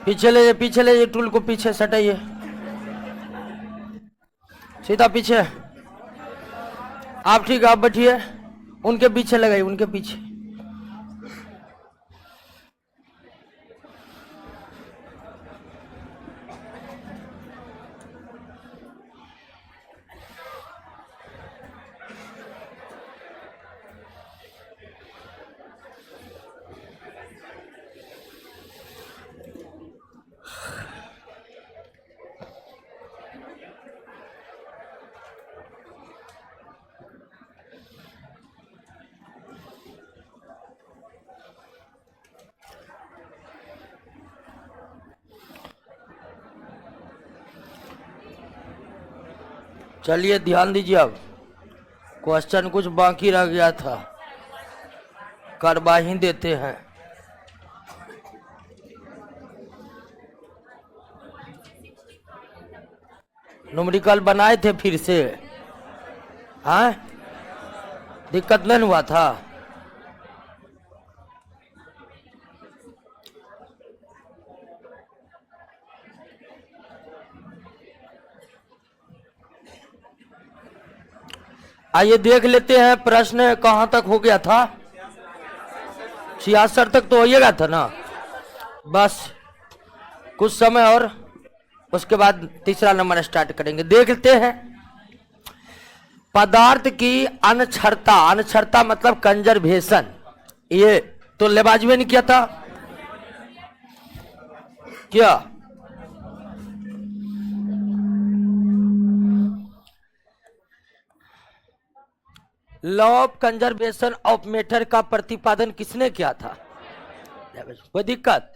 पीछे ले जाइए, टूल को पीछे सटाइए, सीधा पीछे। आप ठीक है, आप बैठिए, उनके पीछे लगाइए, उनके पीछे। चलिए ध्यान दीजिए, अब क्वेश्चन कुछ बाकी रह गया था, करवा ही देते हैं। न्यूमेरिकल बनाए थे फिर से, हाँ दिक्कत नहीं हुआ था। आइए देख लेते हैं प्रश्न कहां तक हो गया था। 66 तक तो हो गया था ना, बस कुछ समय और उसके बाद तीसरा नंबर स्टार्ट करेंगे। देखते हैं पदार्थ की अनक्षरता, अनक्षरता मतलब कंजर्वेशन, ये तो लेबाजवे ने किया था क्या? Law of conservation of matter का प्रतिपादन किसने किया था? कोई दिक्कत?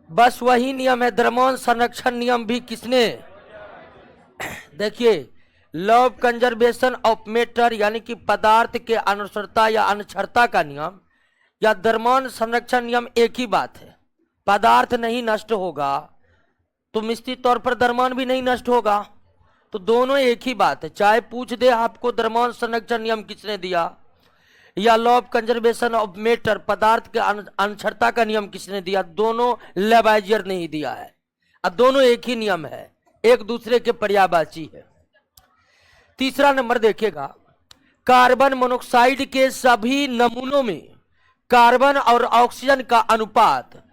बस वही नियम है, द्रव्यमान संरक्षण नियम भी किसने? देखिए law of conservation of matter यानी कि पदार्थ के अनुसरता या अनक्षरता का नियम या द्रव्यमान संरक्षण नियम एक ही बात है। पदार्थ नहीं नष्ट होगा तो निश्चित तौर पर द्रव्यमान भी नहीं नष्ट होगा, तो दोनों एक ही बात है। चाहे पूछ दे आपको द्रव्यमान संरक्षण नियम किसने दिया या law of conservation of matter पदार्थ के अनक्षरता का नियम किसने दिया, दोनों लेबाइजियर ने ही दिया है। अब दोनों एक ही नियम है, एक दूसरे के पर्यायवाची है। तीसरा नंबर देखिएगा, कार्बन मोनोक्साइड के सभी नमूनों में कार्बन और ऑक्सीजन का अनुपात,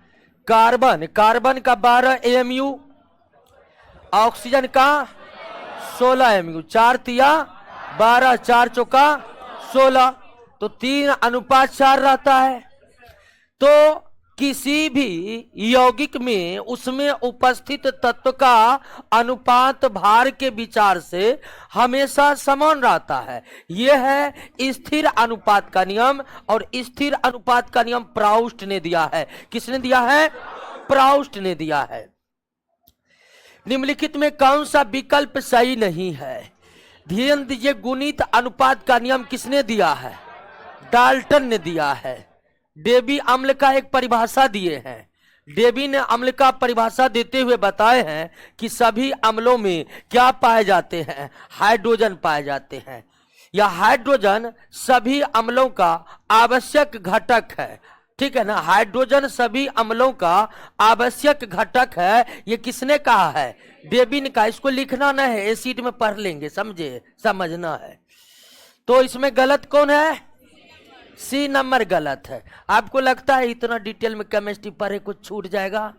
कार्बन का 12 AMU, ऑक्सीजन का 16 AMU, 4 तिया 12, 4 चौका 16, तो 3:4 रहता है। तो किसी भी यौगिक में उसमें उपस्थित तत्व का अनुपात भार के विचार से हमेशा समान रहता है। यह है स्थिर अनुपात का नियम, और स्थिर अनुपात का नियम प्राउस्ट ने दिया है। किसने दिया है? प्राउस्ट ने दिया है। निम्नलिखित में कौन सा विकल्प सही नहीं है? ध्यान दीजिए, गुणित अनुपात का नियम किसने दिया है? डाल्टन ने दिया है। डेबी अम्ल का एक परिभाषा दिए हैं। डेबी ने अम्ल का परिभाषा देते हुए बताए हैं कि सभी अम्लों में क्या पाए जाते हैं? हाइड्रोजन पाए जाते हैं, या हाइड्रोजन सभी अम्लों का आवश्यक घटक है। ठीक है ना, हाइड्रोजन सभी अम्लों का आवश्यक घटक है। ये किसने कहा है? डेबी ने कहा। इसको लिखना ना है, एसिड में पढ़ लेंगे, समझे, समझना है। तो इसमें गलत कौन है? सी नंबर गलत है। आपको लगता है इतना डिटेल में केमिस्ट्री पढ़े कुछ छूट जाएगा?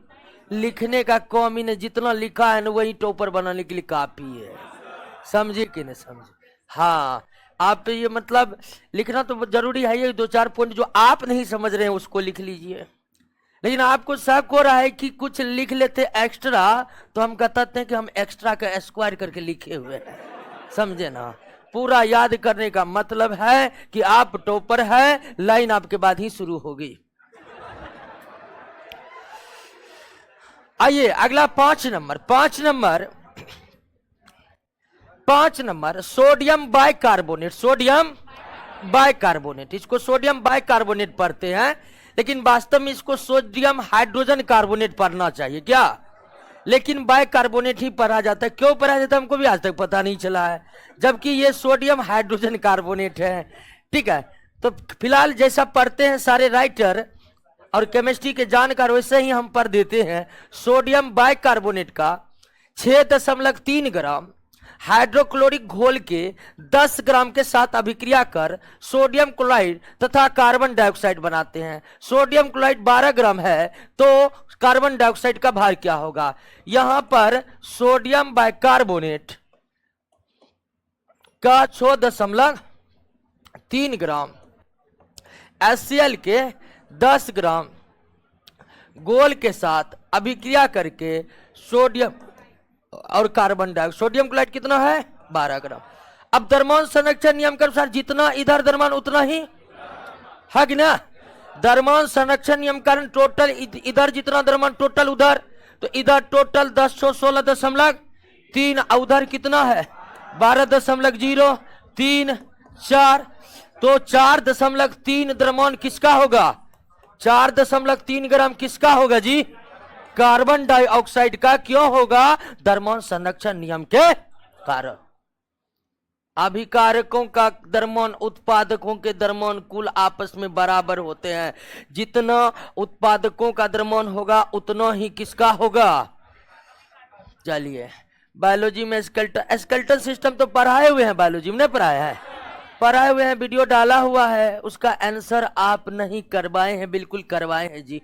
लिखने का कमी ने, जितना लिखा है ना वही टॉपर बनाने के लिए काफी है। समझे कि नहीं समझे? हाँ, आप ये मतलब लिखना तो जरूरी है। ये 2-4 पॉइंट जो आप नहीं समझ रहे हैं उसको लिख लीजिए। लेकिन आपको शक हो रहा है कि कुछ लिख लेते एक्स्ट्रा, तो हम कहते हैं कि हम एक्स्ट्रा का स्क्वायर करके लिखे हुए हैं, समझे ना। पूरा याद करने का मतलब है कि आप टॉपर है, लाइन आपके बाद ही शुरू होगी। आइए अगला 5 number sodium bicarbonate. Sodium bicarbonate, इसको सोडियम बाइकार्बोनेट पढ़ते हैं, लेकिन वास्तव में इसको सोडियम हाइड्रोजन कार्बोनेट पढ़ना चाहिए क्या? लेकिन बाइकार्बोनेट ही पढ़ा जाता है। क्यों पढ़ा जाता है हमको भी आज तक पता नहीं चला है, जबकि ये सोडियम हाइड्रोजन कार्बोनेट है। ठीक है, तो फिलहाल जैसा पढ़ते हैं सारे राइटर, और केमिस्ट्री के जानकार वैसे ही हम पर देते हैं। सोडियम बाइकार्बोनेट का 6.3 ग्राम हाइड्रोक्लोरिक घोल के 10 ग्राम के साथ अभिक्रिया कर सोडियम क्लोराइड तथा कार्बन डाइऑक्साइड बनाते हैं। सोडियम क्लोराइड 12 ग्राम है तो कार्बन डाइऑक्साइड का भार क्या होगा? यहां पर सोडियम बाइकार्बोनेट का 6.3 ग्राम HCl के 10 ग्राम घोल के साथ अभिक्रिया करके सोडियम और कार्बन डाइऑक्साइड, सोडियम क्लोराइड कितना है? 12 ग्राम। अब द्रव्यमान संरक्षण नियम के अनुसार जितना इधर द्रव्यमान उतना ही है कि ना? द्रव्यमान संरक्षण नियम कारण टोटल इधर जितना द्रव्यमान टोटल उधर, तो इधर टोटल 1016.3, उधर कितना है? 12.034, तो 4.3 द्रव्यमान किसका होगा? 4.3 ग्राम किसका होगा जी? कार्बन डाइऑक्साइड का। क्यों होगा? द्रव्यमान संरक्षण नियम के कारण। अभिकारकों का द्रव्यमान उत्पादकों के द्रव्यमान कुल आपस में बराबर होते हैं। जितना उत्पादकों का द्रव्यमान होगा उतना ही किसका होगा? चलिए, बायोलॉजी में स्केलेटल सिस्टम तो पढ़ाए हुए हैं, बायोलॉजी में नहीं पढ़ाया है? पढ़ाए हुए हैं, वीडियो डाला हुआ है, उसका आंसर आप नहीं करवाए हैं। बिल्कुल करवाए हैं जी।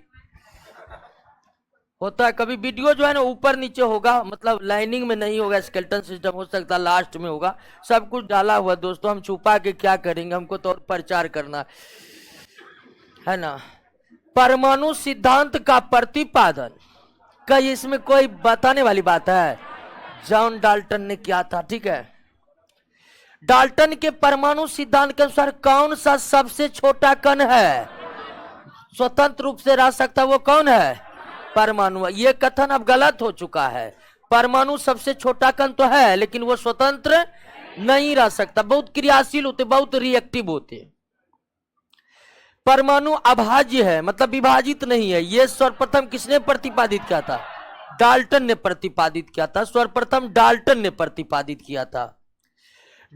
होता है कभी वीडियो जो है ना ऊपर नीचे होगा, मतलब लाइनिंग में नहीं होगा। स्केलेटल सिस्टम हो सकता है लास्ट में होगा। सब कुछ डाला हुआ दोस्तों, हम छुपा के क्या करेंगे, हमको तो प्रचार करना है ना। परमाणु सिद्धांत का प्रतिपादन का इसमें कोई बताने वाली बात है? जॉन डाल्टन ने किया था, ठीक है। डाल्टन के परमाणु सिद्धांत के अनुसार कौन सा सबसे छोटा कण है? स्वतंत्र रूप से रह सकता वो कौन है? परमाणु। ये कथन अब गलत हो चुका है। परमाणु सबसे छोटा कण तो है लेकिन वो स्वतंत्र नहीं रह सकता, बहुत क्रियाशील होते, बहुत रिएक्टिव होते। परमाणु अभाज्य है, मतलब विभाजित नहीं है। ये सर्वप्रथम किसने प्रतिपादित किया था? डाल्टन ने प्रतिपादित किया था। सर्वप्रथम डाल्टन ने प्रतिपादित किया था।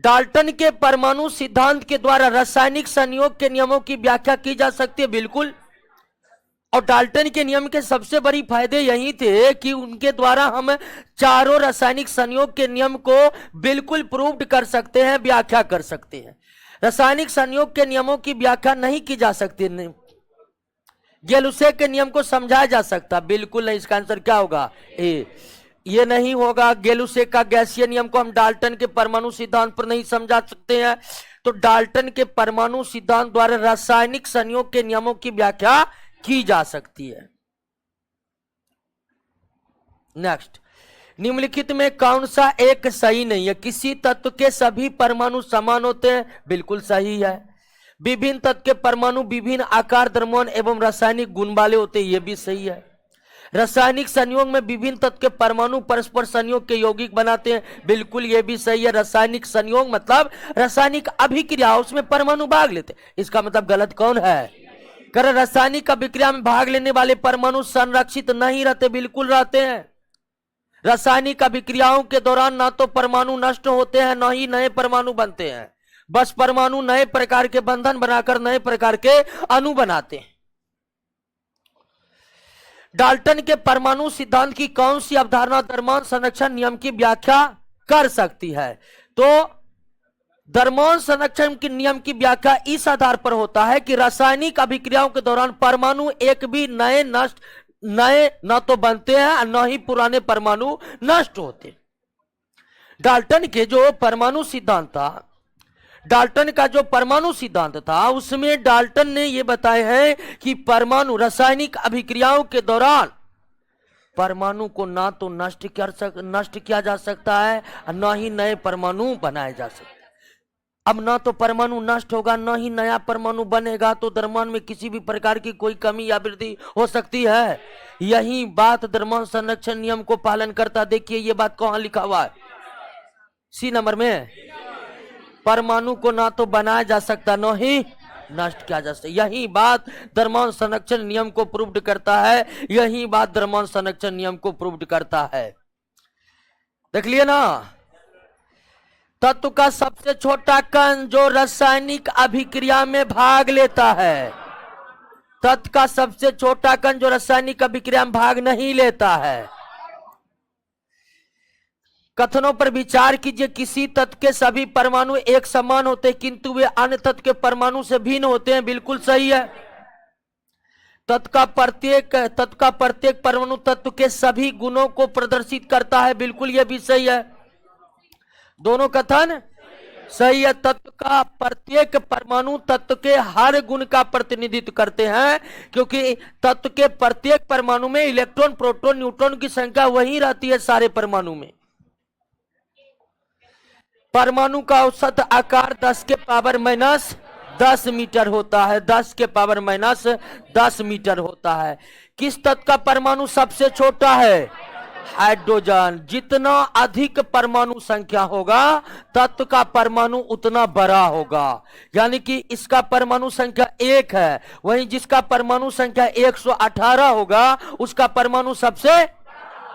डाल्टन के परमाणु सिद्धांत के द्वारा रासायनिक संयोग के नियमों की व्याख्या की जा सकती है, बिल्कुल। और डाल्टन के नियम के सबसे बड़ी फायदे यही थे कि उनके द्वारा हम चारों रासायनिक संयोग के नियम को बिल्कुल प्रूव्ड कर सकते हैं, व्याख्या कर सकते हैं। रासायनिक संयोग के नियमों की व्याख्या नहीं की जा सकती। गेलुसे के नियम को समझाया जा सकता? बिल्कुल नहीं। इसका आंसर क्या होगा? ए। ये नहीं होगा। गेलुसे का गैसीय नियम को हम डाल्टन के परमाणु सिद्धांत पर नहीं समझा सकते हैं। तो डाल्टन के परमाणु सिद्धांत द्वारा रासायनिक संयोग के नियमों की व्याख्या की जा सकती है। नेक्स्ट, निम्नलिखित में कौन सा एक सही नहीं है? किसी तत्व के सभी परमाणु समान होते हैं, बिल्कुल सही है। विभिन्न तत्व के परमाणु विभिन्न आकार, द्रव्यमान एवं रासायनिक गुण वाले होते हैं, यह भी सही है। रासायनिक संयोग में विभिन्न तत्व के परमाणु परस्पर संयोग के यौगिक बनाते हैं, बिल्कुल यह भी सही है। रासायनिक संयोग मतलब रासायनिक अभिक्रिया, उसमें परमाणु भाग लेते, इसका मतलब गलत कौन है? कर रासायनिक अभिक्रिया में भाग लेने वाले परमाणु संरक्षित नहीं रहते, बिल्कुल रहते हैं। रासायनिक अभिक्रियाओं के दौरान ना तो परमाणु नष्ट होते हैं न ही नए परमाणु बनते हैं, बस परमाणु नए प्रकार के बंधन बनाकर नए प्रकार के अणु बनाते हैं। डाल्टन के परमाणु सिद्धांत की कौन सी अवधारणा द्रव्यमान संरक्षण नियम की व्याख्या कर सकती है? तो द्रव्यमान संरक्षण के नियम की व्याख्या इस आधार पर होता है कि रासायनिक अभिक्रियाओं के दौरान परमाणु एक भी नए न तो बनते हैं न ही पुराने परमाणु नष्ट होते। डाल्टन के जो परमाणु सिद्धांत था, डाल्टन का जो परमाणु सिद्धांत था उसमें डाल्टन ने यह बताया है कि परमाणु रासायनिक अभिक्रियाओं के दौरान परमाणु को ना तो नष्ट किया जा सकता है न ही नए परमाणु बनाए जा सकते। अब ना तो परमाणु नष्ट होगा न ही नया परमाणु बनेगा, तो द्रव्यमान में किसी भी प्रकार की कोई कमी या वृद्धि हो सकती है? यही बात द्रव्यमान संरक्षण नियम को पालन करता। देखिए ये बात कहां लिखा हुआ है? सी नंबर में। परमाणु को ना तो बनाया जा सकता न ही नष्ट किया जा सकता। यही बात द्रव्यमान संरक्षण नियम को प्रूव्ड करता है। यही बात द्रव्यमान संरक्षण नियम को प्रूव्ड करता है। देख लिए ना, तत्व का सबसे छोटा कण जो रासायनिक अभिक्रिया में भाग लेता है, तत्व का सबसे छोटा कण जो रासायनिक अभिक्रिया में भाग नहीं लेता है। कथनों पर विचार कीजिए। किसी तत्व के सभी परमाणु एक समान होते हैं किंतु वे अन्य तत्व के परमाणु से भिन्न होते हैं। बिल्कुल सही है। तत्व का प्रत्येक परमाणु तत्व के सभी गुणों को प्रदर्शित करता है। बिल्कुल यह भी सही है। दोनों कथन सही है। तत्व का प्रत्येक परमाणु तत्व के हर गुण का प्रतिनिधित्व करते हैं क्योंकि तत्व के प्रत्येक परमाणु में इलेक्ट्रॉन, प्रोटॉन, न्यूट्रॉन की संख्या वही रहती है सारे परमाणु में। परमाणु का औसत आकार 10 के पावर माइनस 10 मीटर होता है। 10 के पावर माइनस 10 मीटर होता है। किस तत्व का परमाणु सबसे छोटा है? हाइड्रोजन। जितना अधिक परमाणु संख्या होगा तत्व का परमाणु उतना बड़ा होगा। यानी कि इसका परमाणु संख्या 1 है, वहीं जिसका परमाणु संख्या 118 होगा उसका परमाणु सबसे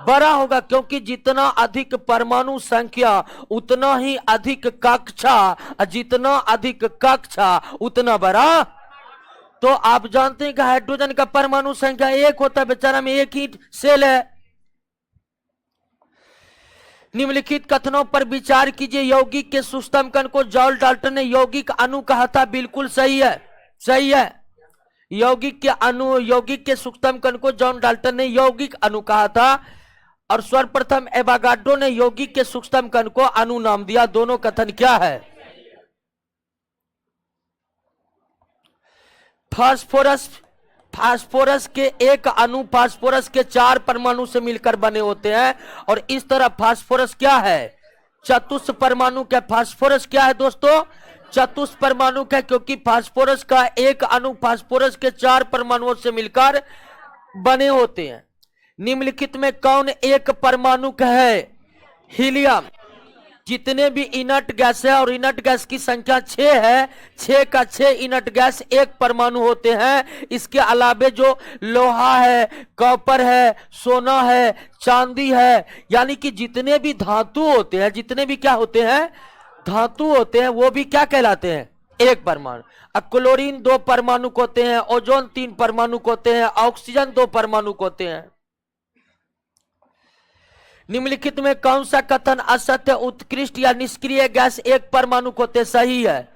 बड़ा होगा, क्योंकि जितना अधिक परमाणु संख्या उतना ही अधिक कक्षा, जितना अधिक कक्षा उतना बड़ा। तो आप जानते हैं कि हाइड्रोजन का परमाणु संख्या 1 होता है, बेचारा में 1 ही सेल है। निम्नलिखित कथनों पर विचार कीजिए। यौगिक के सूक्ष्मतम कण को जॉन डाल्टन ने यौगिक अणु कहा था। बिल्कुल सही है। सही है। यौगिक के सूक्ष्मतम कण को जॉन डाल्टन ने यौगिक अणु कहा था और सर्वप्रथम एवोगाड्रो ने यौगिक के सूक्ष्मतम कण को अणु नाम दिया। दोनों कथन क्या है? फास्फोरस के एक अणु फास्फोरस के 4 परमाणु से मिलकर बने होते हैं और इस तरह फास्फोरस क्या है? चतुष्क परमाणु का। फास्फोरस क्या है दोस्तों? चतुष्क परमाणु का, क्योंकि फास्फोरस का एक अणु फास्फोरस के 4 परमाणुओं से मिलकर बने होते हैं। निम्नलिखित में कौन एक परमाणु है? हीलियम। जितने भी इनर्ट गैस है और इनर्ट गैस की संख्या 6 है, 6 का 6 इनर्ट गैस एक परमाणु होते हैं। इसके अलावे जो लोहा है, कॉपर है, सोना है, चांदी है, यानी कि जितने भी धातु होते हैं, जितने भी क्या होते हैं? धातु होते हैं, वो भी क्या कहलाते हैं? एक परमाणु। क्लोरीन 2 परमाणु होते हैं, ओजोन 3 परमाणु होते हैं, ऑक्सीजन 2 परमाणु होते हैं। निम्नलिखित में कौन सा कथन असत्य, उत्कृष्ट या निष्क्रिय गैस एक परमाणु होते? सही है।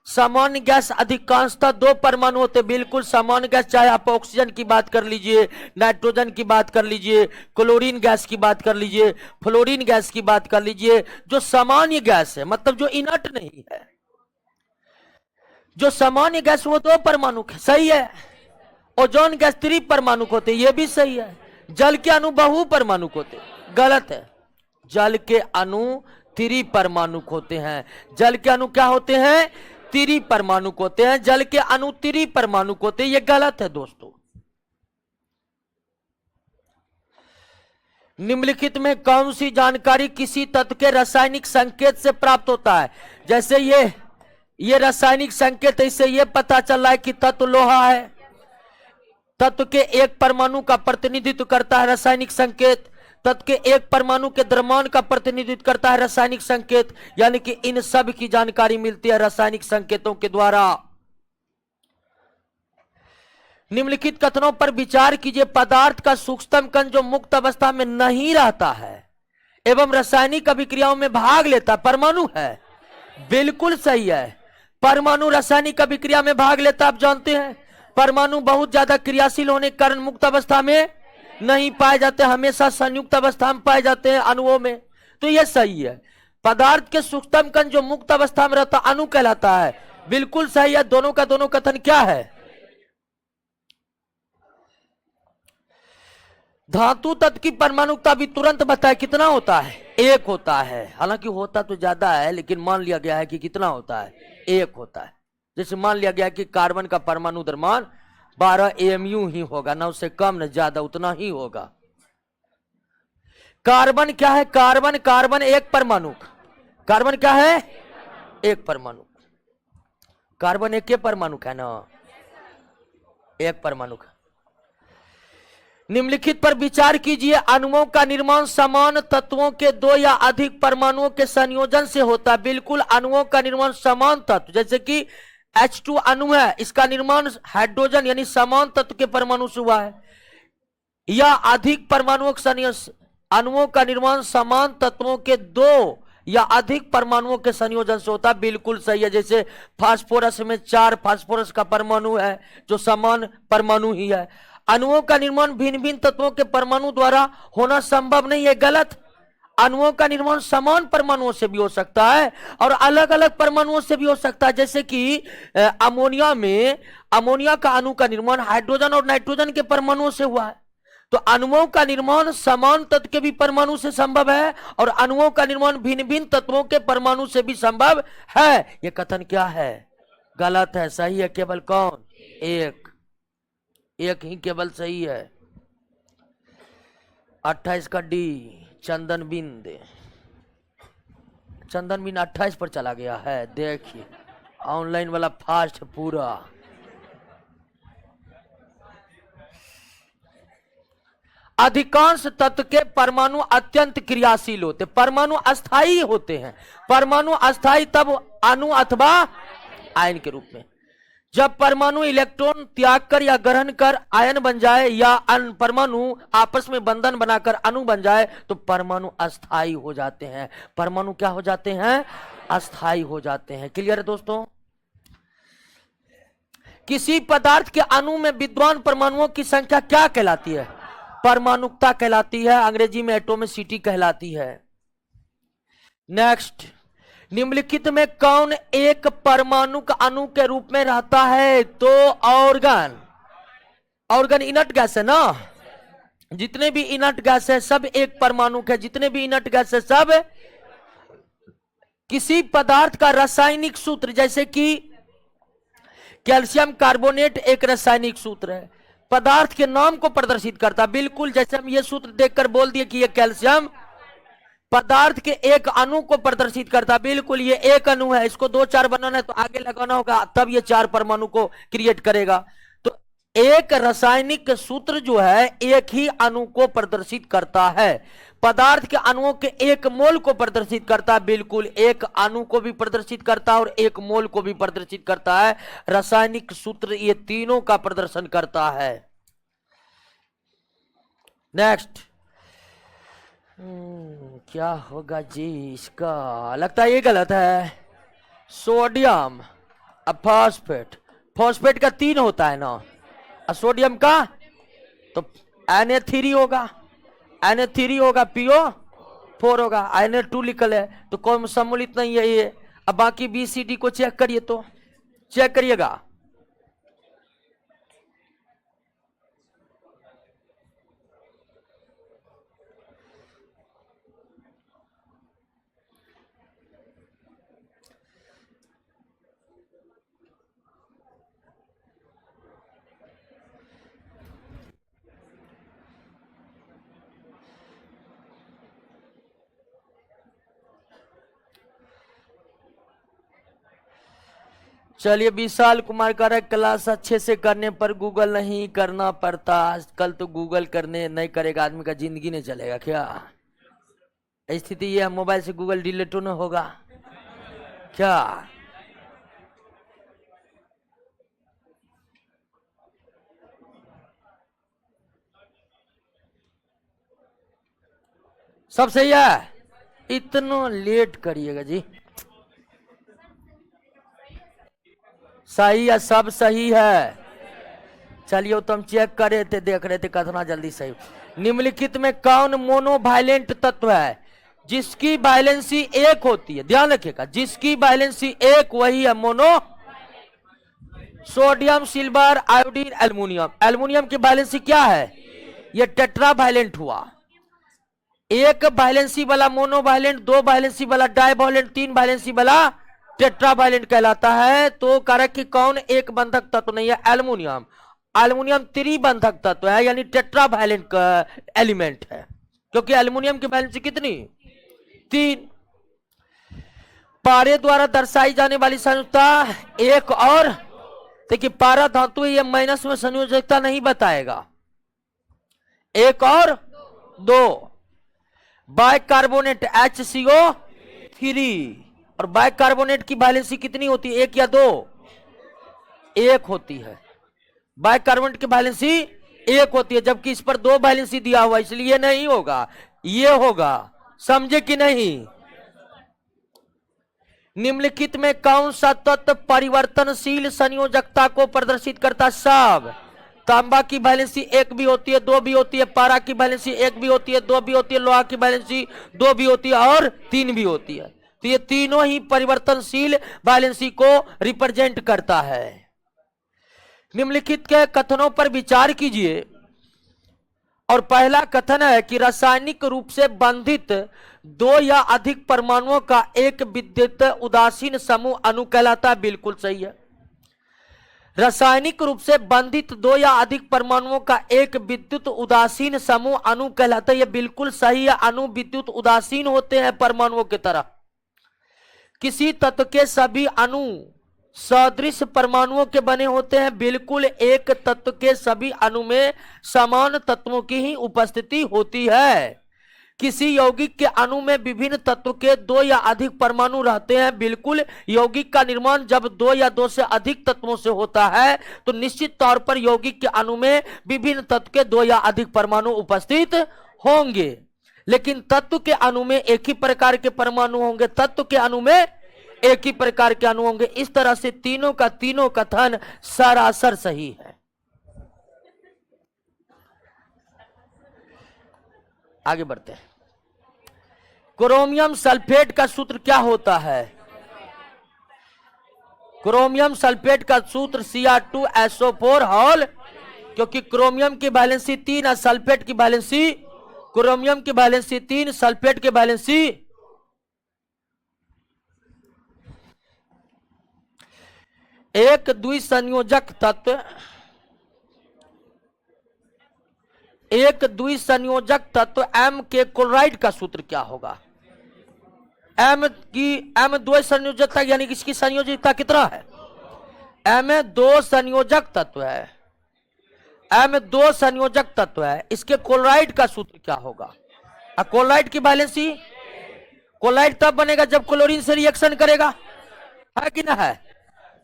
सामान्य गैस अधिकांशतः 2 परमाणु होते। बिल्कुल सामान्य गैस, चाहे आप ऑक्सीजन की बात कर लीजिए, नाइट्रोजन की बात कर लीजिए, क्लोरीन गैस की बात कर लीजिए, फ्लोरीन गैस की बात कर लीजिए, जो सामान्य गैस है, मतलब जो इनर्ट नहीं है, जो सामान्य गैस वो 2 परमाणु है। सही है। ओजोन गैस 3 परमाणु होते, ये भी सही है। जल के अणु बहु परमाणु होते। गलत है। जल के अणु 3 परमाणु होते हैं। जल के अणु क्या होते हैं? 3 परमाणु होते हैं। जल के अणु 3 परमाणु होते हैं। ये गलत है दोस्तों। निम्नलिखित में कौन सी जानकारी किसी तत्व के रासायनिक संकेत से प्राप्त होता है? जैसे ये रासायनिक संकेत, इससे ये पता चल रहा है कि तत्व लोहा है। तत्व के एक परमाणु का प्रतिनिधित्व करता है रासायनिक संकेत। तत्व के एक परमाणु के द्रव्यमान का प्रतिनिधित्व करता है रासायनिक संकेत। यानी कि इन सब की जानकारी मिलती है रासायनिक संकेतों के द्वारा। निम्नलिखित कथनों पर विचार कीजिए। पदार्थ का सूक्ष्मतम कण जो मुक्त अवस्था में नहीं रहता है एवं रासायनिक अभिक्रियाओं में भाग लेता परमाणु है। बिल्कुल सही है। परमाणु रासायनिक अभिक्रिया में भाग लेता। आप जानते हैं परमाणु बहुत ज्यादा क्रियाशील होने के कारण मुक्त अवस्था में नहीं पाए जाते, हमेशा संयुक्त अवस्था में पाए जाते हैं अणुओं में। तो यह सही है। पदार्थ के सूक्ष्मतम कण जो मुक्त अवस्था में रहता अणु कहलाता है। बिल्कुल सही है। दोनों का दोनों कथन क्या है? धातु तत्व की परमाणुकता भी तुरंत बताए कितना होता है? 1 होता है। हालांकि होता तो ज्यादा है, लेकिन मान लिया गया है कि कितना होता है? 1 होता है। जैसे मान लिया गया कि कार्बन का परमाणु द्रव्यमान 12 AMU ही होगा, ना उससे कम न ज्यादा, उतना ही होगा। कार्बन क्या है? कार्बन एक परमाणु। कार्बन क्या है? एक परमाणु। कार्बन एक के परमाणु है ना, एक परमाणु का। निम्नलिखित पर विचार कीजिए। अणुओं का निर्माण समान तत्वों के 2 या अधिक परमाणुओं के संयोजन से होता है। बिल्कुल अणुओं का निर्माण समान तत्व, जैसे कि H2 अणु है, इसका निर्माण हाइड्रोजन यानी समान तत्व के परमाणु से हुआ है, या अधिक परमाणुओं अणुओं का निर्माण समान तत्वों के दो या अधिक परमाणुओं के संयोजन से होता है। बिल्कुल सही है। जैसे फास्फोरस में 4 फास्फोरस का परमाणु है जो समान परमाणु ही है। अणुओं का निर्माण भिन्न भिन्न तत्वों के परमाणु द्वारा होना संभव नहीं है, गलत। अणुओं का निर्माण समान परमाणुओं से भी हो सकता है और अलग अलग परमाणुओं से भी हो सकता है। जैसे कि अमोनिया का अणु का निर्माण हाइड्रोजन और नाइट्रोजन के परमाणुओं से हुआ है। तो अणुओं का निर्माण समान तत्व के भी परमाणु से संभव है और अणुओं का निर्माण भिन्न भिन्न तत्वों के परमाणु से भी संभव है। यह कथन क्या है? गलत है। सही है केवल कौन? एक ही केवल सही है। 28 का डी, चंदन बिंद 28 पर चला गया है। देखिए ऑनलाइन वाला फास्ट पूरा। अधिकांश तत्व के परमाणु अत्यंत क्रियाशील होते, परमाणु अस्थायी होते हैं। परमाणु अस्थायी तब अणु अथवा आयन के रूप में, जब परमाणु इलेक्ट्रॉन त्याग कर या ग्रहण कर आयन बन जाए या परमाणु आपस में बंधन बनाकर अणु बन जाए तो परमाणु अस्थायी हो जाते हैं। परमाणु क्या हो जाते हैं? अस्थायी हो जाते हैं। क्लियर है दोस्तों? किसी पदार्थ के अणु में विद्यमान परमाणुओं की संख्या क्या कहलाती है? परमाणुकता कहलाती है, अंग्रेजी में एटोमिसिटी कहलाती है। नेक्स्ट, निम्नलिखित में कौन एक परमाणु का अणु के रूप में रहता है? तो ऑर्गन इनर्ट गैस है ना। जितने भी इनर्ट गैस है सब एक परमाणु है। जितने भी इनर्ट गैस है सब किसी पदार्थ का रासायनिक सूत्र, जैसे कि कैल्शियम कार्बोनेट एक रासायनिक सूत्र है, पदार्थ के नाम को प्रदर्शित करता। बिल्कुल जैसे हम ये सूत्र देखकर बोल दिए कि ये कैल्शियम, पदार्थ के एक अणु को प्रदर्शित करता। बिल्कुल ये एक अणु है, इसको 2-4 बनाना है तो आगे लगाना होगा, तब ये 4 परमाणु को क्रिएट करेगा। तो एक रासायनिक सूत्र जो है एक ही अणु को प्रदर्शित करता है। पदार्थ के अणुओं के एक मोल को प्रदर्शित करता है। बिल्कुल एक अणु को भी प्रदर्शित करता है और एक मोल को भी प्रदर्शित करता है। रासायनिक सूत्र ये तीनों का प्रदर्शन करता है। नेक्स्ट, क्या होगा जी इसका? लगता है ये गलत है। सोडियम फॉस्फेट, फॉस्फेट का 3 होता है ना, सोडियम का तो Na3 होगा, Na3 होगा, PO4 होगा, Na2 लिखल है तो कौन सम्मिलित नहीं है ये। अब बाकी BCD को चेक करिए, तो चेक करिएगा। चलिए, विशाल कुमार कह रहे क्लास अच्छे से करने पर गूगल नहीं करना पड़ता। आजकल तो गूगल करने नहीं करेगा आदमी का जिंदगी नहीं चलेगा क्या? स्थिति ये है, मोबाइल से गूगल डिलीट न होगा क्या? सब सही है? इतना लेट करिएगा जी। सही है, सब सही है। चलिए तो हम चेक कर रहे थे, देख रहे थे कितना जल्दी सही। निम्नलिखित में कौन मोनोवायलेंट तत्व है जिसकी वैलेंसी 1 होती है? ध्यान रखिएगा, जिसकी वैलेंसी 1 वही है mono. Sodium, silver, iodine, aluminium. Aluminium की वैलेंसी क्या है? ये टेट्रा वायलेंट हुआ। 1 वैलेंसी वाला मोनोवायलेंट, 2 वैलेंसी वाला डाइवैलेंट, 3 वैलेंसी वाला टेट्रावायलेंट कहलाता है। तो कारक की कौन एक बंधक तत्व नहीं है? एल्युमिनियम। एल्युमिनियम त्रिबंधक तत्व है यानी टेट्रावायलेंट का एलिमेंट है, क्योंकि एल्युमिनियम की वैलेंसी कितनी? 3। पारे द्वारा दर्शाई जाने वाली संयोजकता 1 और देखिए पारा धातु ये माइनस में संयोजकता नहीं बताएगा। 1 और 2। बाइकार्बोनेट HCO3 और बाइकार्बोनेट की वैलेंसी कितनी होती है? 1 या 2? एक होती है, बाइकार्बोनेट की वैलेंसी एक होती है, जबकि इस पर दो वैलेंसी दिया हुआ, इसलिए नहीं होगा, ये होगा। समझे कि नहीं? निम्नलिखित में कौन सा तत्व परिवर्तनशील संयोजकता को प्रदर्शित करता? सब। तांबा की वैलेंसी एक भी होती है, दो भी होती है, पारा की वैलेंसी एक भी होती है, दो भी होती है, लोहा की वैलेंसी दो भी होती है और तीन भी होती है। तो ये तीनों ही परिवर्तनशील वैलेंसी को रिप्रेजेंट करता है। निम्नलिखित के कथनों पर विचार कीजिए। और पहला कथन है कि रासायनिक रूप से बंधित दो या अधिक परमाणुओं का एक विद्युत उदासीन समूह अणु कहलाता है। बिल्कुल सही है। रासायनिक रूप से बंधित दो या अधिक परमाणुओं का एक विद्युत उदासीन समूह अणु कहलाता है। यह बिल्कुल सही है। अणु विद्युत उदासीन होते हैं परमाणुओं की तरह। किसी तत्व के सभी अणु सदृश परमाणुओं के बने होते हैं। बिल्कुल, एक तत्व के सभी अणु में समान तत्वों की ही उपस्थिति होती है। किसी यौगिक के अणु में विभिन्न तत्व के दो या अधिक परमाणु रहते हैं। बिल्कुल, यौगिक का निर्माण जब दो या दो से अधिक तत्वों से होता है तो निश्चित तौर पर यौगिक के अणु में विभिन्न तत्व के दो या अधिक परमाणु उपस्थित होंगे। लेकिन तत्व के अणु में एक ही प्रकार के परमाणु होंगे। तत्व के अणु में एक ही प्रकार के अणु होंगे। इस तरह से तीनों का तीनों कथन सरासर सही है। आगे बढ़ते हैं। क्रोमियम सल्फेट का सूत्र क्या होता है? क्रोमियम सल्फेट का सूत्र Cr2SO4 हॉल, क्योंकि क्रोमियम की वैलेंसी 3 और सल्फेट की वैलेंसी, क्रोमियम की वैलेंसी 3, सल्फेट की वैलेंसी। एक द्विसंयोजक तत्व, एक द्विसंयोजक तत्व M के क्लोराइड का सूत्र क्या होगा? M दो संयोजकता, यानी कि इसकी संयोजकता कितना है? M दो संयोजक तत्व है। M दो संयोजक तत्व है। इसके क्लोराइड का सूत्र क्या होगा? क्लोराइड की वैलेंसी, क्लोराइड तब बनेगा जब क्लोरीन से रिएक्शन करेगा, है कि ना है?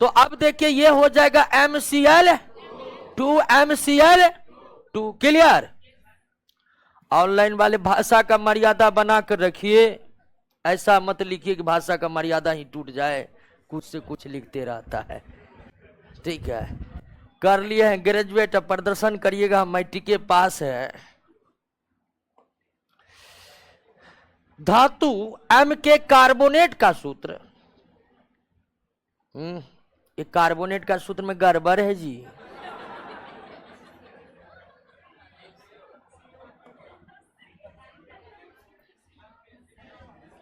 तो अब देखिए ये हो जाएगा MCl2 MCl2। क्लियर? ऑनलाइन वाले भाषा का मर्यादा बनाकर रखिए। ऐसा मत लिखिए कि भाषा का मर्यादा ही टूट जाए, कुछ से कुछ लिखते रहता है। ठीक है, कर लिए हैं ग्रेजुएट, अब प्रदर्शन करिएगा, मैट्रिक के पास है। धातु M के कार्बोनेट का सूत्र, ये कार्बोनेट का सूत्र में गड़बड़ है जी।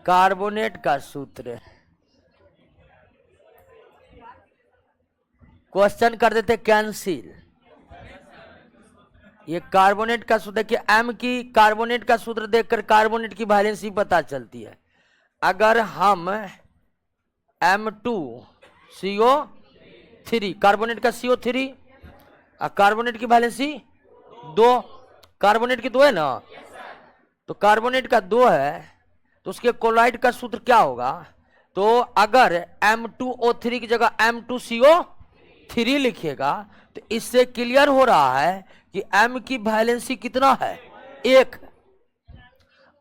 कार्बोनेट का सूत्र क्वेश्चन कर देते कैंसिल। ये कार्बोनेट का सूत्र कि M की कार्बोनेट का सूत्र देखकर कार्बोनेट की वैलेंसी पता चलती है। अगर हम M2CO3, कार्बोनेट का CO3 और कार्बोनेट की वैलेंसी 2, कार्बोनेट की 2 है ना, तो कार्बोनेट का 2 है, तो उसके क्लोराइड का सूत्र क्या होगा? तो अगर M2O3 की जगह M2CO3 लिखिएगा तो इससे क्लियर हो रहा है कि M की वैलेंसी कितना है? 1।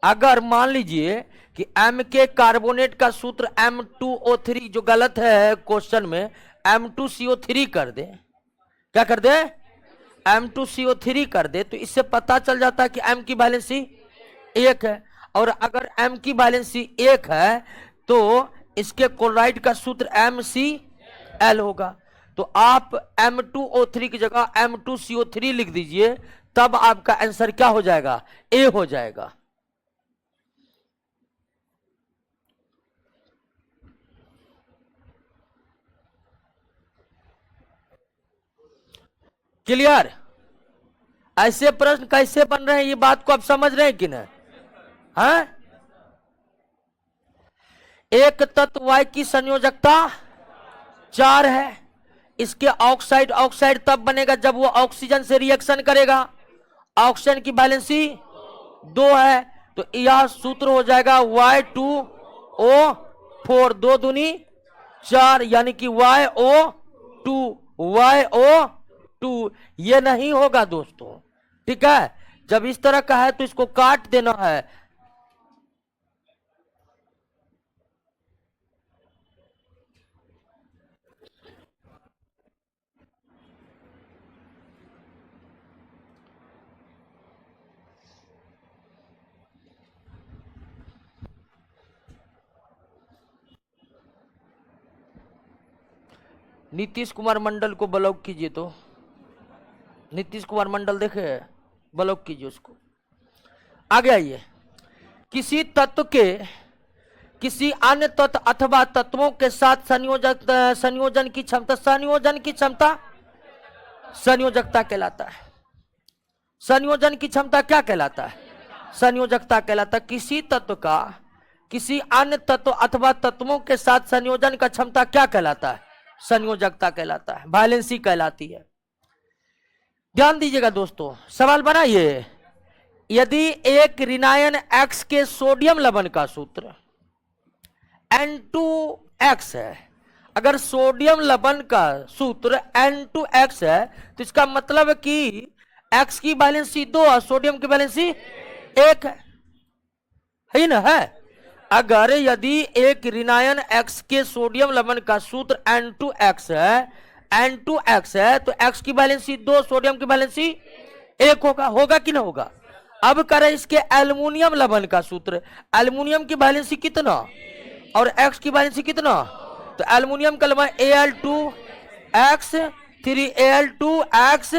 अगर मान लीजिए कि M के कार्बोनेट का सूत्र M2O3, जो गलत है क्वेश्चन में, M2CO3 कर दे, क्या कर दे? M2CO3 कर दे, तो इससे पता चल जाता है कि M की वैलेंसी 1 है। और अगर M की वैलेंसी 1 है तो इसके क्लोराइड का सूत्र MCl होगा। तो आप M2O3 की जगह M2CO3 लिख दीजिए, तब आपका आंसर क्या हो जाएगा? A हो जाएगा। क्लियर? ऐसे प्रश्न कैसे बन रहे हैं, ये बात को आप समझ रहे हैं कि नहीं? हाँ? एक तत्व Y की संयोजकता 4 है। इसके ऑक्साइड तब बनेगा जब वो ऑक्सीजन से रिएक्शन करेगा। ऑक्सीजन की वैलेंसी 2 है, तो यह सूत्र हो जाएगा Y2O4, 2 दूनी 4, यानी कि YO2 YO2, ये नहीं होगा दोस्तों, ठीक है। जब इस तरह का है तो इसको काट देना है। नीतीश कुमार मंडल को ब्लॉक कीजिए, तो नीतीश कुमार मंडल देखे, ब्लॉक कीजिए उसको। आगे आइए, किसी तत्व के किसी अन्य तत्व अथवा तत्वों के साथ संयोजन की क्षमता, संयोजकता कहलाता है। संयोजन की क्षमता क्या कहलाता है? संयोजकता कहलाता है। किसी तत्व का किसी अन्य तत्व अथवा तत्वों के साथ संयोजन का क्षमता क्या कहलाता है? संयोजकता कहलाता है, वैलेंसी कहलाती है। ध्यान दीजिएगा दोस्तों, सवाल बनाइए। यदि एक ऋणायन X के सोडियम लवण का सूत्र N2X है, अगर सोडियम लवण का सूत्र N2X है तो इसका मतलब है कि X की वैलेंसी 2 और सोडियम की वैलेंसी 1 है ना? है। अगर यदि एक ऋणायन X के सोडियम लवण का सूत्र N2X है तो X की वैलेंसी 2, सोडियम की वैलेंसी 1 होगा कि ना होगा? अब करें इसके एल्युमिनियम लवण का सूत्र, एल्युमिनियम की वैलेंसी कितना और X की वैलेंसी कितना? तो एल्युमिनियम का लवण Al2X 3Al2X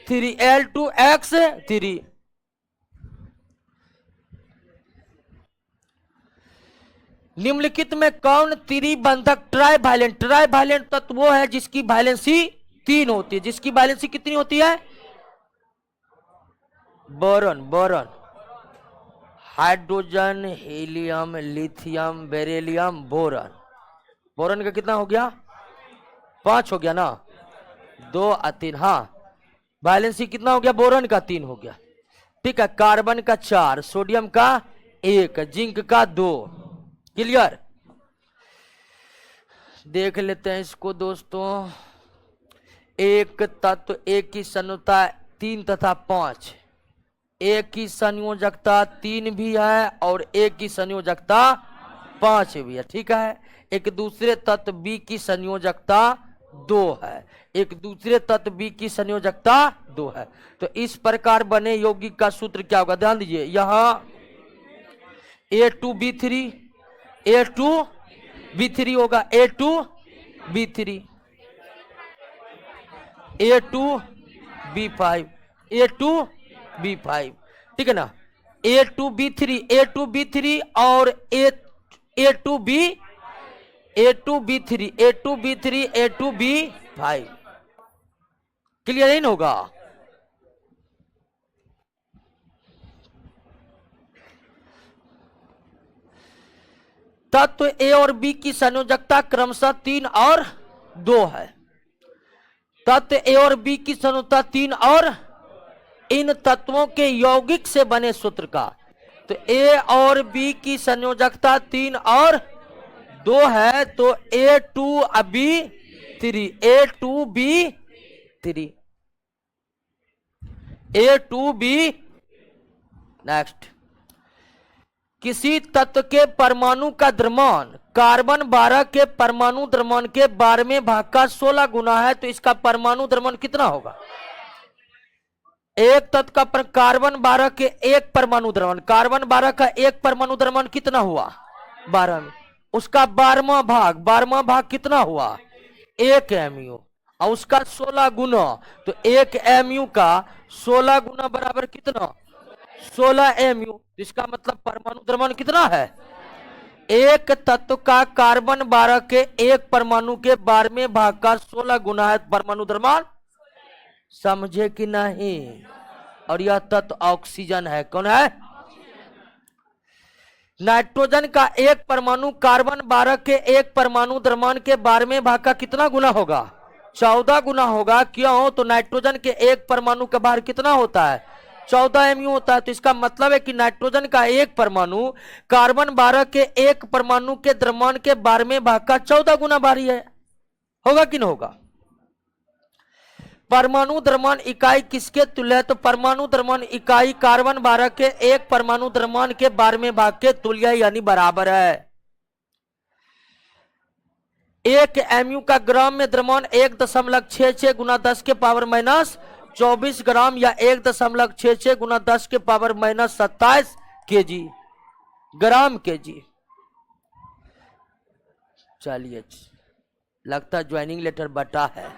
3Al2X 3। निम्नलिखित में कौन त्रिबंधक ट्राइवैलेंट तत्व वो है जिसकी वैलेंसी 3 होती है? जिसकी वैलेंसी कितनी होती है? Boron, hydrogen, helium, lithium, beryllium, boron का कितना हो गया? 5 हो गया ना, 2 और 3। हाँ, वैलेंसी कितना हो गया? बोरॉन का 3 हो गया, ठीक है। कार्बन का 4, सोडियम का 1, जिंक का 2। क्लियर? देख लेते हैं इसको दोस्तों। एक तत्व एक की संयोजकता 3 तथा 5, एक की संयोजकता 3 भी है और एक की संयोजकता 5 भी है, ठीक है। एक दूसरे तत्व B की संयोजकता 2 है, एक दूसरे तत्व B की संयोजकता 2 है। तो इस प्रकार बने यौगिक का सूत्र क्या होगा? ध्यान दीजिए, यहां A2B3 होगा, A2B3 A2B5, ठीक है ना। A2B3 और A2B5 क्लियर नहीं होगा? तत्व A और B की संयोजकता क्रमशः 3 और 2 है। तत्व A और B की संयोजकता 3 और इन तत्वों के यौगिक से बने सूत्र का, तो A और B की संयोजकता 3 और 2 है, तो A2B। नेक्स्ट, किसी तत्व के परमाणु का द्रव्यमान कार्बन 12 के परमाणु द्रव्यमान के 12वें भाग का 16 गुना है, तो इसका परमाणु द्रव्यमान कितना होगा? एक तत्व का कार्बन 12 के एक परमाणु द्रव्यमान, कार्बन 12 का एक परमाणु द्रव्यमान कितना हुआ? 12 में। उसका 12वां भाग कितना हुआ? 1 mu, और उसका 16 गुना, तो 1 mu का 16 गुना बराबर कितना? 16 mu। इसका मतलब परमाणु द्रव्यमान कितना है? एक तत्व का कार्बन 12 के एक परमाणु के 12वें भाग का 16 गुना है परमाणु द्रव्यमान। समझे कि नहीं? और यह तत्व ऑक्सीजन है। कौन है? नाइट्रोजन का एक परमाणु कार्बन 12 के एक परमाणु द्रव्यमान के 12वें भाग का कितना गुना होगा? 14 गुना होगा। क्यों? तो नाइट्रोजन के एक परमाणु का भार कितना होता है? 14 mu होता है। तो इसका मतलब है कि नाइट्रोजन का एक परमाणु कार्बन 12 के एक परमाणु के द्रव्यमान के 12वें भाग का 14 गुना भारी है। होगा कि नहीं होगा? परमाणु द्रव्यमान इकाई किसके तुल्य है? तो परमाणु द्रव्यमान इकाई कार्बन 12 के एक परमाणु द्रव्यमान के 12वें भाग के तुल्य यानी बराबर है। 1 mu का ग्राम में द्रव्यमान 1.66 गुना 10 के पावर माइनस 24 ग्राम या 1.66 गुना 10 के पावर माइनस 27 kg ग्राम kg। चलिए, लगता है ज्वाइनिंग लेटर बटा है।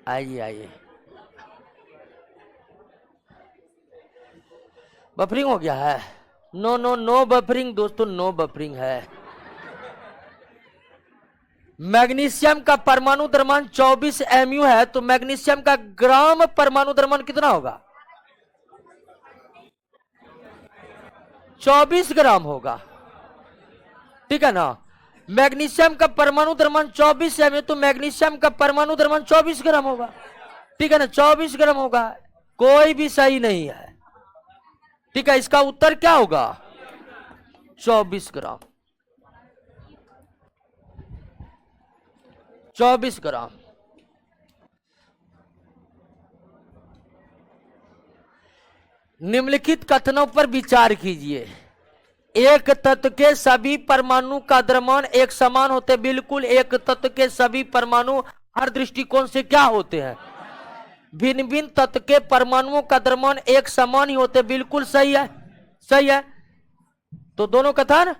आइए आइए, बफरिंग हो गया है? नो नो नो बफरिंग दोस्तों, नो बफरिंग है। मैग्नीशियम का परमाणु द्रव्यमान 24 mu है, तो मैग्नीशियम का ग्राम परमाणु द्रव्यमान कितना होगा? 24 ग्राम होगा, ठीक है ना। मैग्नीशियम का परमाणु द्रव्यमान 24 mu, तो मैग्नीशियम का परमाणु द्रव्यमान 24 ग्राम होगा, ठीक है ना, 24 ग्राम होगा। कोई भी सही नहीं है, ठीक है। इसका उत्तर क्या होगा? 24 ग्राम, 24 ग्राम। निम्नलिखित कथनों पर विचार कीजिए। एक तत्व के सभी परमाणु का द्रव्यमान एक समान होते, बिल्कुल। एक तत्व के सभी परमाणु हर दृष्टिकोण से क्या होते हैं? भिन्न भिन्न तत्व के परमाणुओं का द्रव्यमान एक समान ही होते, बिल्कुल सही है, सही है। तो दोनों कथन,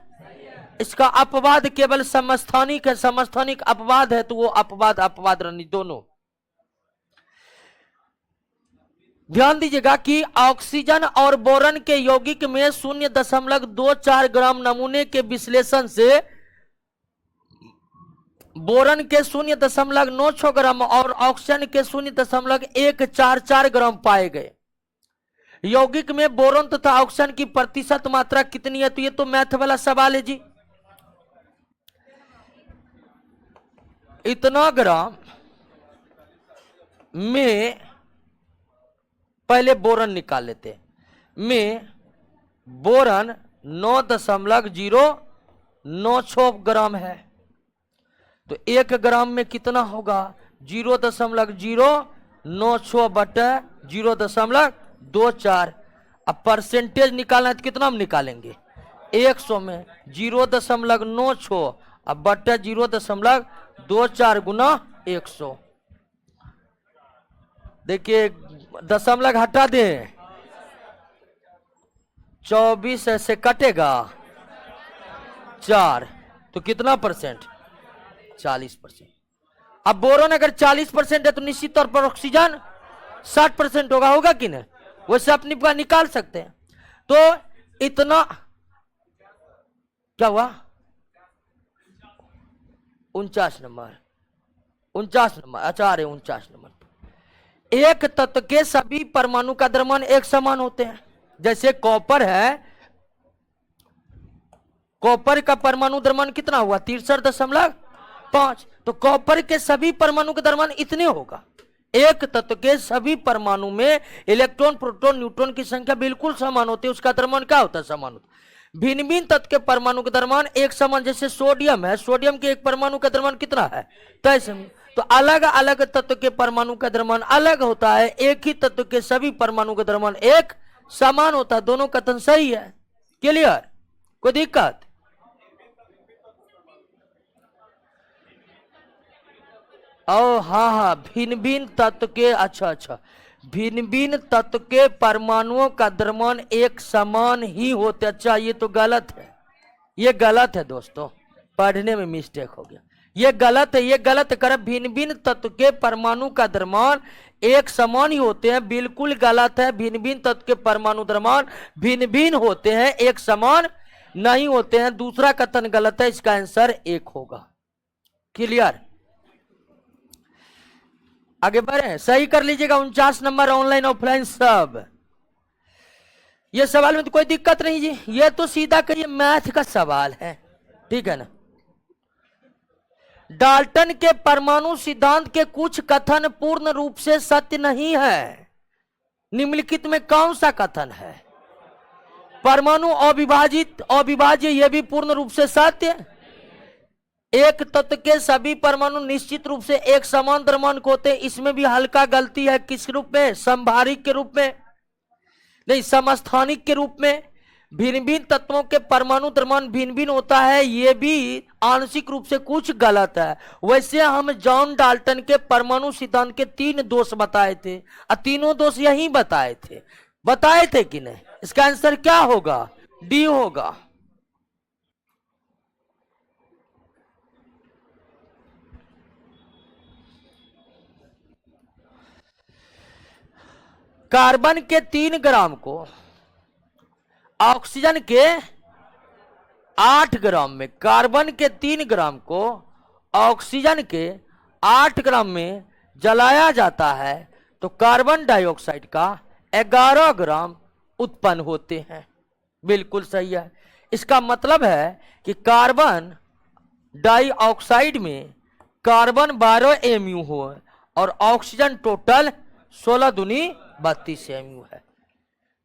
इसका अपवाद केवल समस्थानिक है, समस्थानिक अपवाद है, तो वो अपवाद अपवाद रनी दोनों। ध्यान दीजिएगा कि ऑक्सीजन और बोरन के यौगिक में 0.24 ग्राम नमूने के विश्लेषण से बोरन के 0.96 ग्राम और ऑक्सीजन के 0.144 ग्राम पाए गए। यौगिक में बोरन तथा ऑक्सीजन की प्रतिशत मात्रा कितनी है? तो ये तो मैथ वाला सवाल है जी। इतना ग्राम में पहले बोरन निकाल लेते, में बोरन 9.096 ग्राम है, तो 1 ग्राम में कितना होगा? 0.096 बटे 0.24। अब परसेंटेज निकालना है तो कितना हम निकालेंगे? 100 में 0.96 अब बटे 0.24 गुना 100। देखिए दशमलव हटा दें, 24 से कटेगा 4, तो कितना परसेंट? 40%। अब बोरोन अगर 40% है तो निश्चित तौर पर ऑक्सीजन 60% होगा कि नहीं? वैसे अपनी निकाल सकते हैं। तो इतना क्या हुआ? 49 नंबर, 49 नंबर, अच्छा अरे 49 नंबर। एक तत्व के सभी परमाणु का द्रव्यमान एक समान होते हैं। जैसे कॉपर है, कॉपर का परमाणु द्रव्यमान कितना हुआ? 63.5। तो कॉपर के सभी परमाणु का द्रव्यमान इतने होगा। एक तत्व के सभी परमाणु में इलेक्ट्रॉन, प्रोटॉन, न्यूट्रॉन की संख्या बिल्कुल समान होती है, उसका द्रव्यमान क्या होता है? समान होता है। भिन्न भिन्न तत्व के परमाणु का द्रव्यमान एक समान, जैसे सोडियम है, सोडियम के एक परमाणु का द्रव्यमान कितना है? 23। तो अलग अलग तत्व के परमाणु का द्रव्यमान अलग होता है, एक ही तत्व के सभी परमाणु का द्रव्यमान एक समान होता है। दोनों कथन सही है, क्लियर? कोई दिक्कत? ओ हाँ, भिन्न भिन्न तत्व के, अच्छा, भिन्न भिन्न तत्व के परमाणुओं का द्रव्यमान एक समान ही होते। अच्छा, ये तो गलत है, ये गलत है दोस्तों, पढ़ने में मिस्टेक हो गया, ये गलत है, ये गलत कर। भिन्न भिन्न तत्व के परमाणु का द्रव्यमान एक समान ही होते हैं, बिल्कुल गलत है। भिन्न भिन्न तत्व के परमाणु द्रव्यमान भिन्न भिन्न होते हैं, एक समान नहीं होते हैं। दूसरा कथन गलत है, इसका आंसर 1 होगा। क्लियर? आगे बढ़े, सही कर लीजिएगा। 49 नंबर, ऑनलाइन ऑफलाइन सब। ये सवाल में तो कोई दिक्कत नहीं जी, ये तो सीधा कहिए मैथ का सवाल है, ठीक है ना। डाल्टन के परमाणु सिद्धांत के कुछ कथन पूर्ण रूप से सत्य नहीं है। निम्नलिखित में कौन सा कथन है? परमाणु अविभाजित, अविभाज्य, यह भी पूर्ण रूप से सत्य। एक तत्व के सभी परमाणु निश्चित रूप से एक समान द्रव्यमान को होते हैं। इसमें भी हल्का गलती है। किस रूप में? समभारिक के रूप में नहीं, समस्थानिक के रूप में। भिन्न भिन्न तत्वों के परमाणु द्रव्यमान भिन्न भिन्न होता है, यह भी आंशिक रूप से कुछ गलत है। वैसे हम जॉन डाल्टन के परमाणु सिद्धांत के 3 दोष बताए थे और तीनों दोष यही बताए थे कि नहीं? इसका आंसर क्या होगा? डी होगा। कार्बन के 3 ग्राम को ऑक्सीजन के 8 ग्राम में, कार्बन के 3 ग्राम को ऑक्सीजन के 8 ग्राम में जलाया जाता है तो कार्बन डाइऑक्साइड का 11 ग्राम उत्पन्न होते हैं। बिल्कुल सही है। इसका मतलब है कि कार्बन डाइऑक्साइड में कार्बन 12 एमयू हो और ऑक्सीजन टोटल 16 दूनी 32 एमयू है।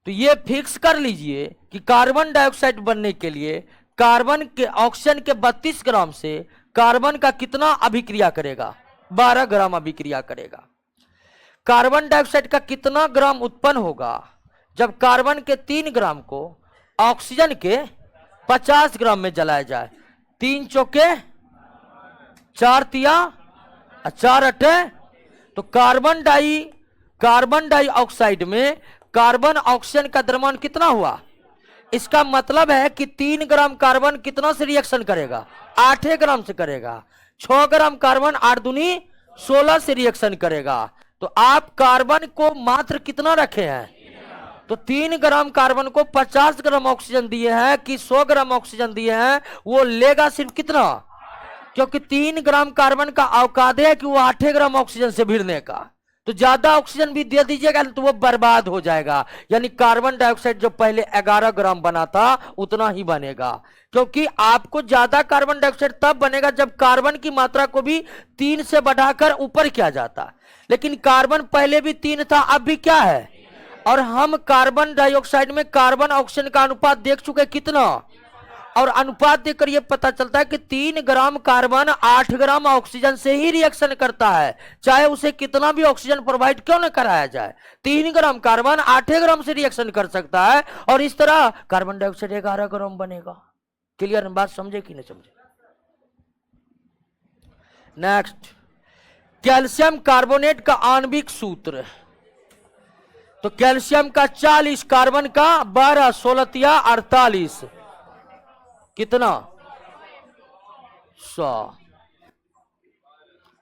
तो ये फिक्स कर लीजिए कि कार्बन डाइऑक्साइड बनने के लिए कार्बन के ऑक्सीजन के 32 ग्राम से कार्बन का कितना अभिक्रिया करेगा? 12 ग्राम अभिक्रिया करेगा। कार्बन डाइऑक्साइड का कितना ग्राम उत्पन्न होगा जब कार्बन के 3 ग्राम को ऑक्सीजन के 50 ग्राम में जलाया जाए? 3 चौके 4 तिया 4 अठे, तो कार्बन डाइऑक्साइड में कार्बन ऑक्सीजन का द्रव्यमान कितना हुआ? इसका मतलब है कि 3 ग्राम कार्बन कितना से रिएक्शन करेगा? 8 ग्राम से करेगा। 6 ग्राम कार्बन 8 दूनी 16 से रिएक्शन करेगा। तो आप कार्बन को मात्र कितना रखे हैं? तो 3 ग्राम कार्बन को 50 ग्राम ऑक्सीजन दिए हैं कि 100 ग्राम ऑक्सीजन दिए हैं, वो लेगा सिर्फ कितना? क्योंकि 3 ग्राम कार्बन का औकात है कि वो 8 ग्राम ऑक्सीजन से भिड़ने का। तो ज्यादा ऑक्सीजन भी दे दीजिएगा तो वो बर्बाद हो जाएगा। यानी कार्बन डाइऑक्साइड जो पहले 11 ग्राम बना था उतना ही बनेगा, क्योंकि आपको ज्यादा कार्बन डाइऑक्साइड तब बनेगा जब कार्बन की मात्रा को भी 3 से बढ़ाकर ऊपर किया जाता। लेकिन कार्बन पहले भी 3 था, अब भी क्या है? और हम कार्बन डाइऑक्साइड में कार्बन ऑक्सीजन का अनुपात देख चुके कितना, और अनुपात देखकर यह पता चलता है कि 3 ग्राम कार्बन 8 ग्राम ऑक्सीजन से ही रिएक्शन करता है, चाहे उसे कितना भी ऑक्सीजन प्रोवाइड क्यों न कराया जाए। 3 ग्राम कार्बन 8 ग्राम से रिएक्शन कर सकता है और इस तरह कार्बन डाइऑक्साइड 11 ग्राम बनेगा। क्लियर बात? समझे कि नहीं समझे? नेक्स्ट, कैल्शियम कार्बोनेट का आणविक सूत्र। तो कैल्शियम का 40, कार्बन का 12, 16 तिया 48, कितना? 100।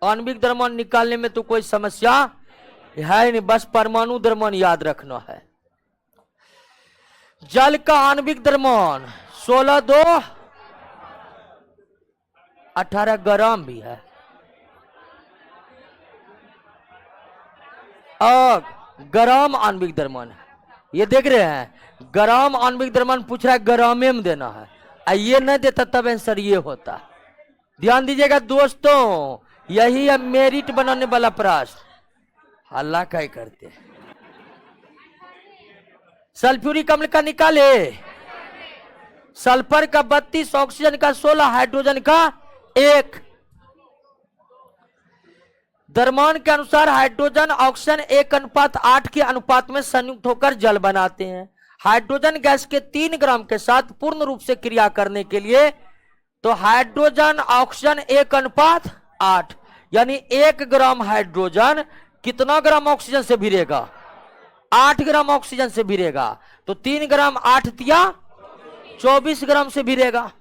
आणविक द्रव्यमान निकालने में तो कोई समस्या है नहीं, बस परमाणु द्रव्यमान याद रखना है। जल का आणविक द्रव्यमान 16 2 18 ग्राम भी है। और ग्राम आणविक द्रव्यमान है, ये देख रहे हैं, ग्राम आणविक द्रव्यमान पूछ रहा है, ग्रामे में देना है। ये नहीं देता तब आंसर ये होता। ध्यान दीजिएगा दोस्तों, यही है मेरिट बनाने वाला प्रश्न। हल्ला क्या करते? सल्फ्यूरिक अम्ल का निकाले, सल्फर का 32, ऑक्सीजन का 16, हाइड्रोजन का 1। द्रव्यमान के अनुसार हाइड्रोजन ऑक्सीजन 1:8 के अनुपात में संयुक्त होकर जल बनाते हैं। हाइड्रोजन गैस के 3 ग्राम के साथ पूर्ण रूप से क्रिया करने के लिए तो हाइड्रोजन ऑक्सीजन 1:8, यानी 1 ग्राम हाइड्रोजन कितना ग्राम ऑक्सीजन से भिड़ेगा? 8 ग्राम ऑक्सीजन से भिड़ेगा। तो 3 ग्राम 8 तिया 24 ग्राम से भिड़ेगा।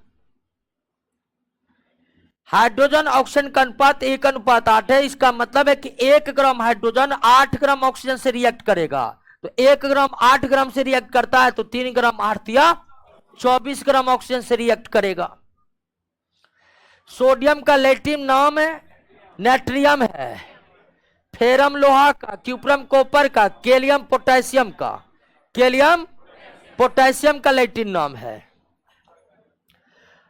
हाइड्रोजन ऑक्सीजन का अनुपात 1:8 है। इसका मतलब है कि 1 ग्राम हाइड्रोजन 8 ग्राम ऑक्सीजन से रिएक्ट करेगा। तो 1 ग्राम 8 ग्राम से रिएक्ट करता है तो 3 ग्राम 8 तिया 24 ग्राम ऑक्सीजन से रिएक्ट करेगा। सोडियम का लैटिन नाम है नाइट्रियम है। फेरम लोहा का, क्यूप्रम कॉपर का, कैलियम पोटेशियम का, कैलियम पोटेशियम का लैटिन नाम है।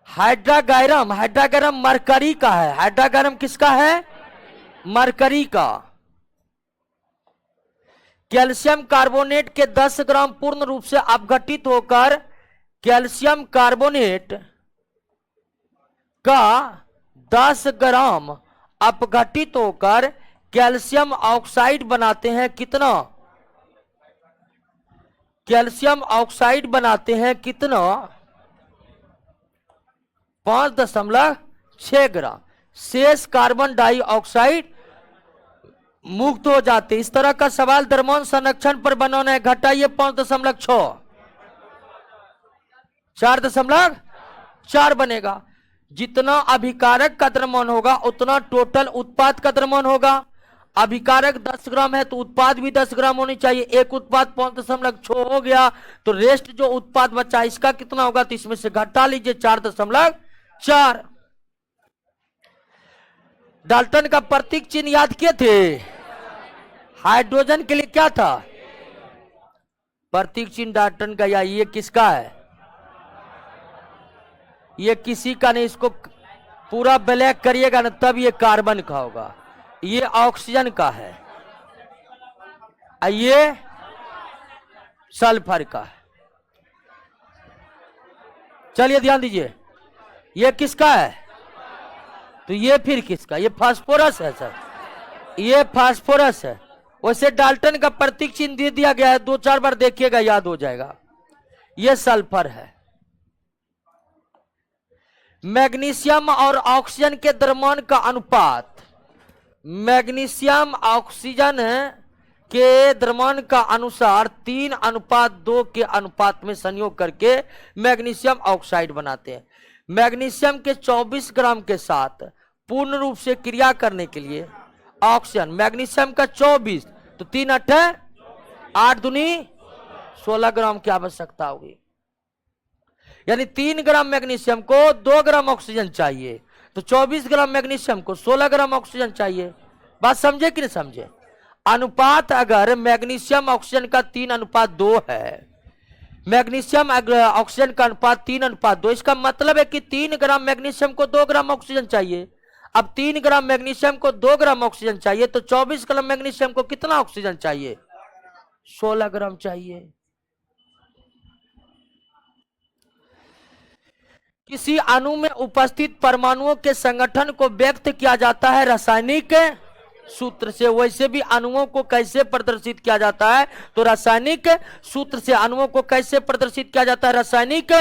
हाइड्रागैरम, हाइड्रागैरम मरकरी का है। हाइड्रागैरम किसका है? मरकरी का। कैल्शियम कार्बोनेट के 10 ग्राम पूर्ण रूप से अपघटित होकर कैल्शियम कार्बोनेट का 10 ग्राम अपघटित होकर कैल्शियम ऑक्साइड बनाते हैं कितना? कैल्शियम ऑक्साइड बनाते हैं कितना? 5.6 ग्राम। शेष कार्बन डाइऑक्साइड मुक्त हो जाते। इस तरह का सवाल द्रव्यमान संरक्षण पर बनाना है। घटाइए 5.6, 4.4 बनेगा। जितना अभिकारक का द्रव्यमान होगा उतना टोटल उत्पाद का द्रव्यमान होगा। अभिकारक 10 ग्राम है तो उत्पाद भी 10 ग्राम होनी चाहिए। एक उत्पाद 5.6 हो गया तो रेस्ट जो उत्पाद बचा इसका कितना होगा? तो इसमें से घटा लीजिए 4.4। डाल्टन का प्रतीक चिन्ह याद किए थे? हाइड्रोजन के लिए क्या था? प्रतीक चिन्ह डाल्टन का। या ये किसका है? ये किसी का नहीं। इसको पूरा ब्लैक करिएगा ना तब ये कार्बन का होगा। ये ऑक्सीजन का है, ये सल्फर का है। चलिए ध्यान दीजिए, ये किसका है? तो ये फिर किसका? ये फास्फोरस है सर, ये फास्फोरस है। वैसे डाल्टन का प्रतीक चिन्ह दे दिया गया है, 2-4 बार देखिएगा याद हो जाएगा। ये सल्फर है। मैग्नीशियम और ऑक्सीजन के द्रव्यमान का अनुपात। मैग्नीशियम ऑक्सीजन के द्रव्यमान का अनुसार 3:2 के अनुपात में संयोग करके मैग्नीशियम ऑक्साइड बनाते हैं। मैग्नीशियम के 24 ग्राम के साथ पूर्ण रूप से क्रिया करने के लिए ऑक्सीजन, मैग्नीशियम का 24 तो 3 8 8 दूनी 16 ग्राम की आवश्यकता होगी। यानी 3 ग्राम मैग्नीशियम को 2 ग्राम ऑक्सीजन चाहिए, तो 24 ग्राम मैग्नीशियम को 16 ग्राम ऑक्सीजन चाहिए। बात समझे कि नहीं समझे? अनुपात अगर मैग्नीशियम ऑक्सीजन का 3:2 है, मैग्नीशियम ऑक्सीजन का अनुपात 3:2, इसका मतलब है कि 3 ग्राम मैग्नीशियम को 2 ग्राम ऑक्सीजन चाहिए। अब 3 ग्राम मैग्नीशियम को 2 ग्राम ऑक्सीजन चाहिए तो 24 ग्राम मैग्नीशियम को कितना ऑक्सीजन चाहिए? 16 ग्राम चाहिए। किसी अणु में उपस्थित परमाणुओं के संगठन को व्यक्त किया जाता है रासायनिक सूत्र से। वैसे भी अणुओं को कैसे प्रदर्शित किया जाता है? तो रासायनिक सूत्र से। अणुओं को कैसे प्रदर्शित किया जाता है? रासायनिक।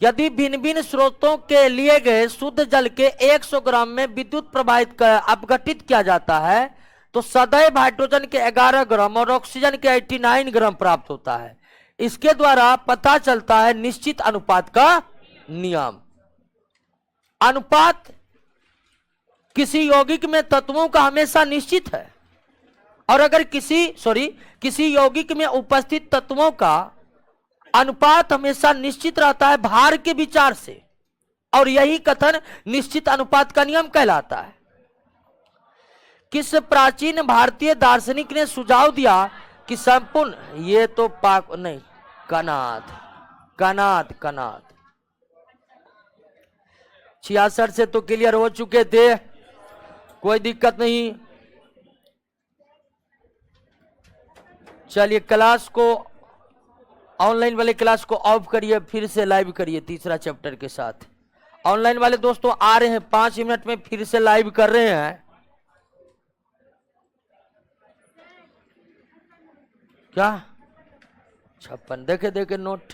यदि भिन्न भिन्न स्रोतों के लिए गए शुद्ध जल के 100 ग्राम में विद्युत प्रवाहित कर अपघटित किया जाता है तो सदैव हाइड्रोजन के 11 ग्राम और ऑक्सीजन के 89 ग्राम प्राप्त होता है। इसके द्वारा पता चलता है निश्चित अनुपात का नियम। अनुपात किसी यौगिक में तत्वों का हमेशा निश्चित है, और अगर किसी यौगिक में उपस्थित तत्वों का अनुपात हमेशा निश्चित रहता है भार के विचार से, और यही कथन निश्चित अनुपात का नियम कहलाता है। किस प्राचीन भारतीय दार्शनिक ने सुझाव दिया कि संपूर्ण, ये तो कनाद 66 से तो क्लियर हो चुके थे, कोई दिक्कत नहीं। चलिए क्लास को, ऑनलाइन वाले क्लास को ऑफ करिए, फिर से लाइव करिए तीसरा चैप्टर के साथ। ऑनलाइन वाले दोस्तों आ रहे हैं, 5 मिनट में फिर से लाइव कर रहे हैं। क्या 56 देखे नोट।